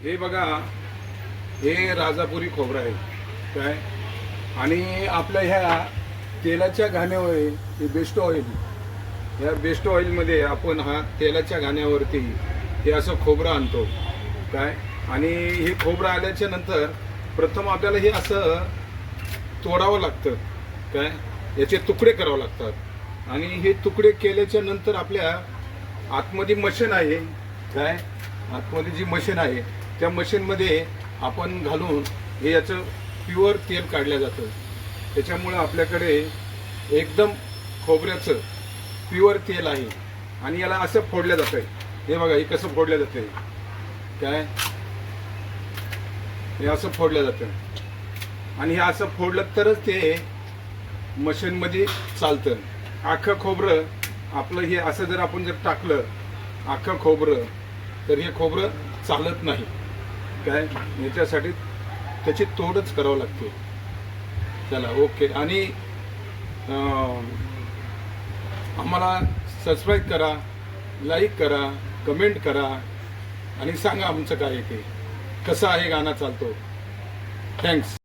हे बघा, हे राजापुरी खोबरं आहे काय. आणि आपल्या ह्या तेलाच्या घाण्यावर हे बेस्ट ऑइल, या बेस्ट ऑइलमध्ये आपण हा तेलाच्या घाण्यावरती हे असं खोबरं आणतो काय. आणि हे खोबरं आल्याच्या नंतर प्रथम आपल्याला हे असं तोडावं लागतं काय, याचे तुकडे करावे लागतात. आणि हे तुकडे केल्याच्या नंतर आपल्या आतमध्ये मशीन आहे काय, आतमध्ये जी मशीन आहे त्या मशीनमध्ये आपण घालून हे याचं प्युअर तेल काढलं जातं. त्याच्यामुळं आपल्याकडे एकदम खोबऱ्याचं प्युअर तेल आहे. आणि याला असं फोडलं जातं. हे बघा, हे कसं फोडलं जातं काय, हे असं फोडलं जातं. आणि हे असं फोडलं तरच ते मशीनमध्ये चालतं. अख्खं खोबरं आपलं हे असं जर आपण जर टाकलं अख्खं खोबरं, तर हे खोबरं चालत नाही काय. याच्यासाठी त्याची तोडच करावं लागते. चला ओके. आणि आम्हाला सबस्क्राईब करा, लाईक करा, कमेंट करा आणि सांगा आमचं काय ते कसं आहे गाणं चालतो. थँक्स.